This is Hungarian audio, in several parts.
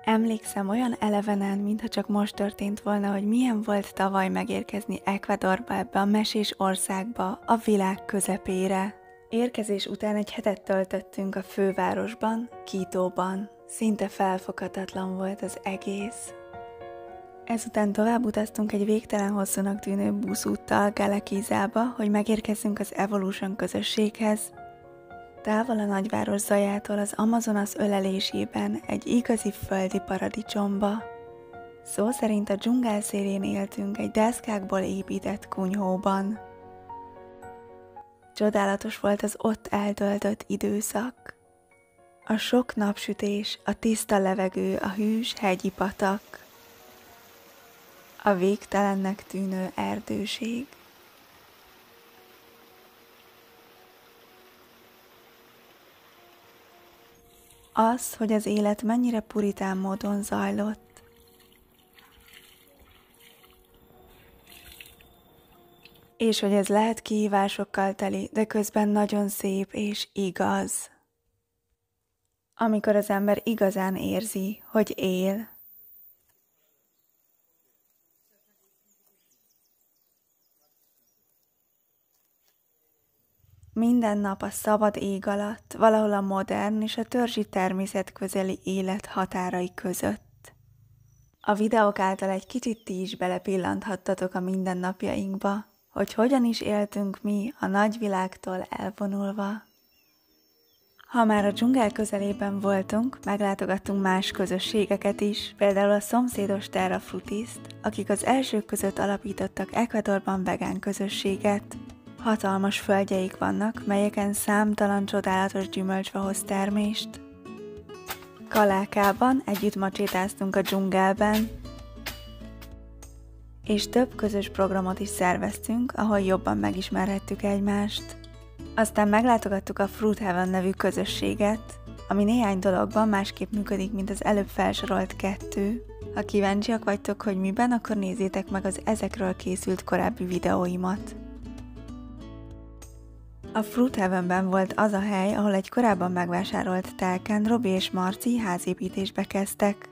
Emlékszem olyan elevenen, mintha csak most történt volna, hogy milyen volt tavaly megérkezni Ecuadorba, ebbe a mesés országba, a világ közepére. Érkezés után egy hetet töltöttünk a fővárosban, Quítóban. Szinte felfoghatatlan volt az egész. Ezután tovább utaztunk egy végtelen hosszúnak tűnő buszúttal Galaquizába, hogy megérkezzünk az Evolution közösséghez. Távol a nagyváros zajától az Amazonas ölelésében egy igazi földi paradicsomba. Szó szerint a dzsungel szélén éltünk egy deszkákból épített kunyhóban. Csodálatos volt az ott eltöltött időszak. A sok napsütés, a tiszta levegő, a hűs hegyi patak, a végtelennek tűnő erdőség. Az, hogy az élet mennyire puritán módon zajlott. És hogy ez lehet kihívásokkal teli, de közben nagyon szép és igaz. Amikor az ember igazán érzi, hogy él. Minden nap a szabad ég alatt, valahol a modern és a törzsi természetközeli élet határai között. A videók által egy kicsit ti is belepillanthattatok a mindennapjainkba, hogy hogyan is éltünk mi a nagyvilágtól elvonulva. Ha már a dzsungel közelében voltunk, meglátogattunk más közösségeket is, például a szomszédos Terra Frutiszt, akik az elsők között alapítottak Ecuadorban vegán közösséget. Hatalmas földjeik vannak, melyeken számtalan csodálatos gyümölcsfa hoz termést. Kalákában együtt macsétáztunk a dzsungelben, és több közös programot is szerveztünk, ahol jobban megismerhettük egymást. Aztán meglátogattuk a Fruit Heaven nevű közösséget, ami néhány dologban másképp működik, mint az előbb felsorolt kettő. Ha kíváncsiak vagytok, hogy miben, akkor nézzétek meg az ezekről készült korábbi videóimat. A Fruit Heavenben volt az a hely, ahol egy korábban megvásárolt telken Robi és Marci házépítésbe kezdtek.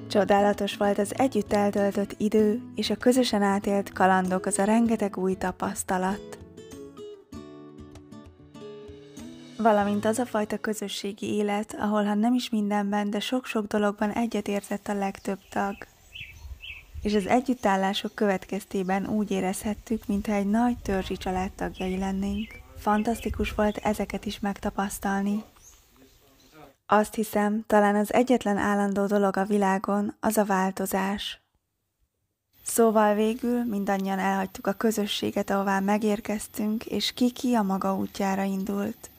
Csodálatos volt az együtt eltöltött idő és a közösen átélt kalandok, az a rengeteg új tapasztalat. Valamint az a fajta közösségi élet, ahol ha nem is mindenben, de sok-sok dologban egyetértett a legtöbb tag. És az együttállások következtében úgy érezhettük, mintha egy nagy törzsi család tagjai lennénk. Fantasztikus volt ezeket is megtapasztalni. Azt hiszem, talán az egyetlen állandó dolog a világon az a változás. Szóval végül mindannyian elhagytuk a közösséget, ahová megérkeztünk, és ki a maga útjára indult.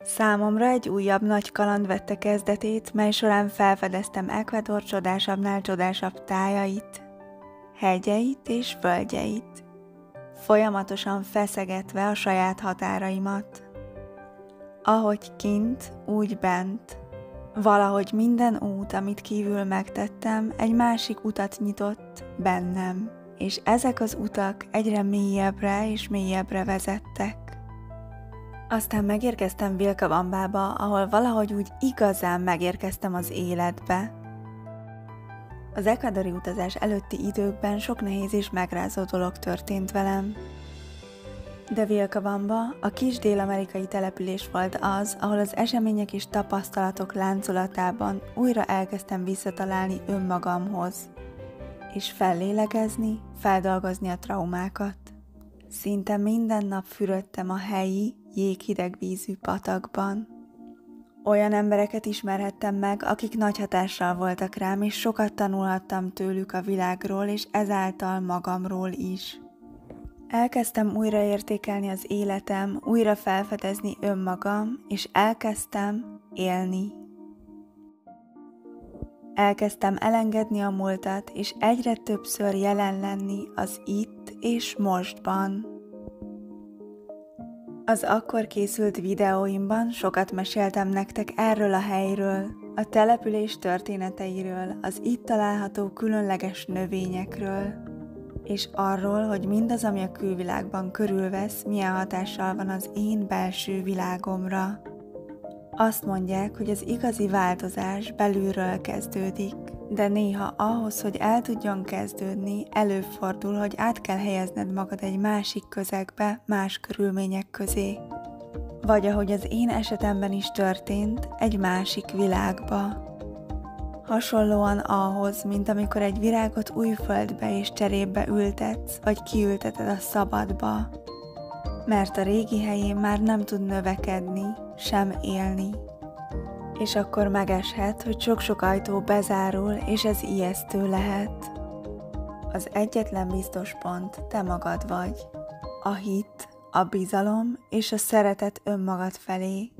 Számomra egy újabb nagy kaland vette kezdetét, mely során felfedeztem Ecuador csodásabbnál csodásabb tájait, hegyeit és földjeit, folyamatosan feszegetve a saját határaimat. Ahogy kint, úgy bent. Valahogy minden út, amit kívül megtettem, egy másik utat nyitott bennem, és ezek az utak egyre mélyebbre és mélyebbre vezettek. Aztán megérkeztem Vilcabambába, ahol valahogy úgy igazán megérkeztem az életbe. Az ecuadori utazás előtti időkben sok nehéz és megrázó dolog történt velem. De Vilcabamba, a kis dél-amerikai település volt az, ahol az események és tapasztalatok láncolatában újra elkezdtem visszatalálni önmagamhoz, és fellélegezni, feldolgozni a traumákat. Szinte minden nap fürödtem a helyi, jéghideg vízű patakban. Olyan embereket ismerhettem meg, akik nagy hatással voltak rám, és sokat tanulhattam tőlük a világról, és ezáltal magamról is. Elkezdtem újra értékelni az életem, újra felfedezni önmagam, és elkezdtem élni. Elkezdtem elengedni a múltat, és egyre többször jelen lenni az itt és mostban. Az akkor készült videóimban sokat meséltem nektek erről a helyről, a település történeteiről, az itt található különleges növényekről, és arról, hogy mindaz, ami a külvilágban körülvesz, milyen hatással van az én belső világomra. Azt mondják, hogy az igazi változás belülről kezdődik, de néha ahhoz, hogy el tudjon kezdődni, előfordul, hogy át kell helyezned magad egy másik közegbe, más körülmények közé. Vagy ahogy az én esetemben is történt, egy másik világba. Hasonlóan ahhoz, mint amikor egy virágot új földbe és cserépbe ültetsz, vagy kiülteted a szabadba. Mert a régi helyén már nem tud növekedni, sem élni. És akkor megeshet, hogy sok-sok ajtó bezárul, és ez ijesztő lehet. Az egyetlen biztos pont te magad vagy. A hit, a bizalom és a szeretet önmagad felé.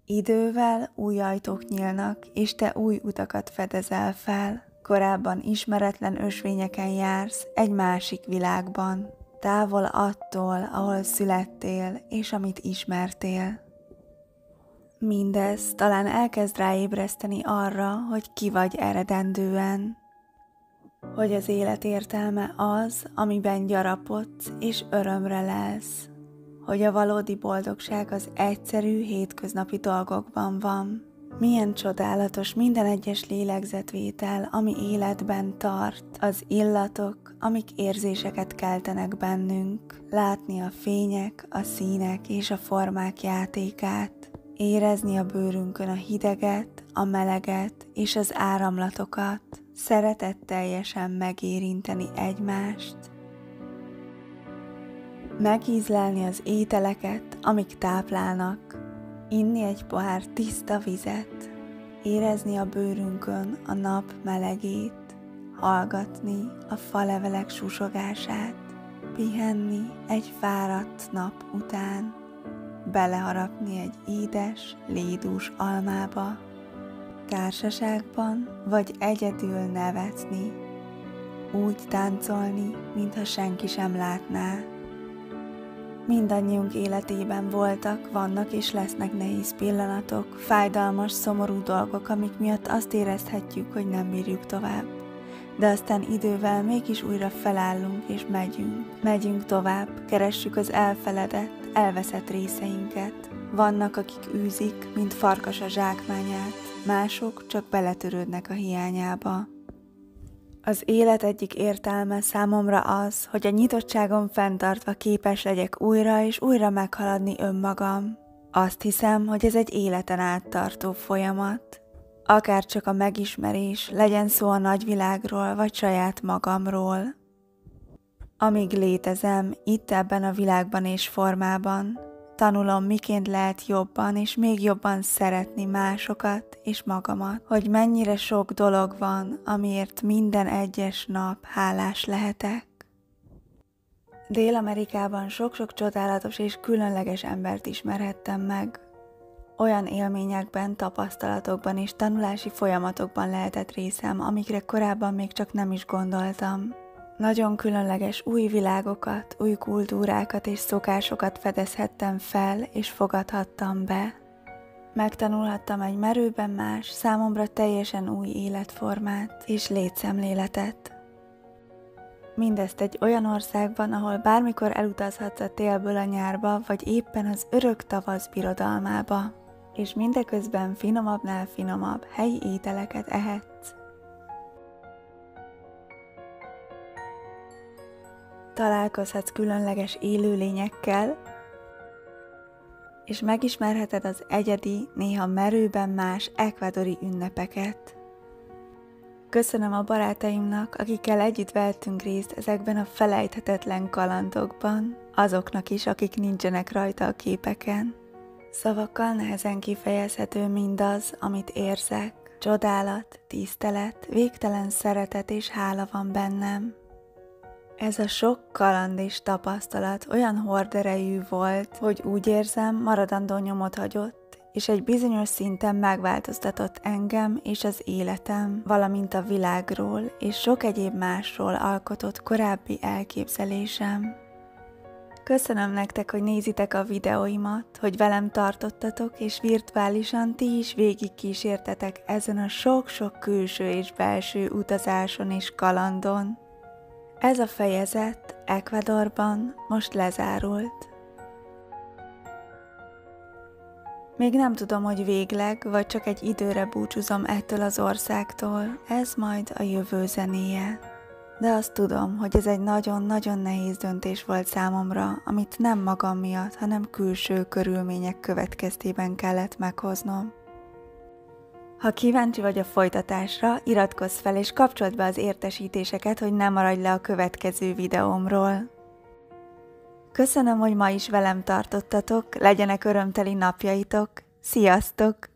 Idővel új ajtók nyílnak, és te új utakat fedezel fel. Korábban ismeretlen ösvényeken jársz egy másik világban. Távol attól, ahol születtél, és amit ismertél. Mindez talán elkezd ráébreszteni arra, hogy ki vagy eredendően. Hogy az élet értelme az, amiben gyarapodsz és örömre lelsz. Hogy a valódi boldogság az egyszerű, hétköznapi dolgokban van. Milyen csodálatos minden egyes lélegzetvétel, ami életben tart, az illatok, amik érzéseket keltenek bennünk, látni a fények, a színek és a formák játékát, érezni a bőrünkön a hideget, a meleget és az áramlatokat, szeretetteljesen megérinteni egymást, megízlelni az ételeket, amik táplálnak, inni egy pohár tiszta vizet, érezni a bőrünkön a nap melegét, hallgatni a falevelek susogását, pihenni egy fáradt nap után, beleharapni egy édes, lédús almába, társaságban vagy egyedül nevetni, úgy táncolni, mintha senki sem látná. Mindannyiunk életében voltak, vannak és lesznek nehéz pillanatok, fájdalmas, szomorú dolgok, amik miatt azt érezhetjük, hogy nem bírjuk tovább. De aztán idővel mégis újra felállunk és megyünk. Megyünk tovább, keressük az elfeledett, elveszett részeinket. Vannak, akik űzik, mint farkas a zsákmányát, mások csak beletörődnek a hiányába. Az élet egyik értelme számomra az, hogy a nyitottságom fenntartva képes legyek újra és újra meghaladni önmagam. Azt hiszem, hogy ez egy életen át tartó folyamat. Akár csak a megismerés, legyen szó a nagyvilágról vagy saját magamról. Amíg létezem, itt ebben a világban és formában, tanulom, miként lehet jobban és még jobban szeretni másokat és magamat, hogy mennyire sok dolog van, amiért minden egyes nap hálás lehetek. Dél-Amerikában sok-sok csodálatos és különleges embert ismerhettem meg. Olyan élményekben, tapasztalatokban és tanulási folyamatokban lehetett részem, amikre korábban még csak nem is gondoltam. Nagyon különleges új világokat, új kultúrákat és szokásokat fedezhettem fel és fogadhattam be. Megtanulhattam egy merőben más, számomra teljesen új életformát és létszemléletet. Mindezt egy olyan országban, ahol bármikor elutazhatsz a télből a nyárba, vagy éppen az örök tavasz birodalmába, és mindeközben finomabbnál finomabb helyi ételeket ehetsz. Találkozhatsz különleges élőlényekkel, és megismerheted az egyedi, néha merőben más ekvadori ünnepeket. Köszönöm a barátaimnak, akikkel együtt vettünk részt ezekben a felejthetetlen kalandokban, azoknak is, akik nincsenek rajta a képeken. Szavakkal nehezen kifejezhető mindaz, amit érzek. Csodálat, tisztelet, végtelen szeretet és hála van bennem. Ez a sok kaland és tapasztalat olyan horderejű volt, hogy úgy érzem, maradandó nyomot hagyott, és egy bizonyos szinten megváltoztatott engem és az életem, valamint a világról és sok egyéb másról alkotott korábbi elképzelésem. Köszönöm nektek, hogy nézitek a videóimat, hogy velem tartottatok, és virtuálisan ti is végigkísértetek ezen a sok-sok külső és belső utazáson és kalandon. Ez a fejezet Ecuadorban most lezárult. Még nem tudom, hogy végleg, vagy csak egy időre búcsúzom ettől az országtól, ez majd a jövő zenéje. De azt tudom, hogy ez egy nagyon-nagyon nehéz döntés volt számomra, amit nem magam miatt, hanem külső körülmények következtében kellett meghoznom. Ha kíváncsi vagy a folytatásra, iratkozz fel és kapcsold be az értesítéseket, hogy ne maradj le a következő videómról. Köszönöm, hogy ma is velem tartottatok, legyenek örömteli napjaitok, sziasztok!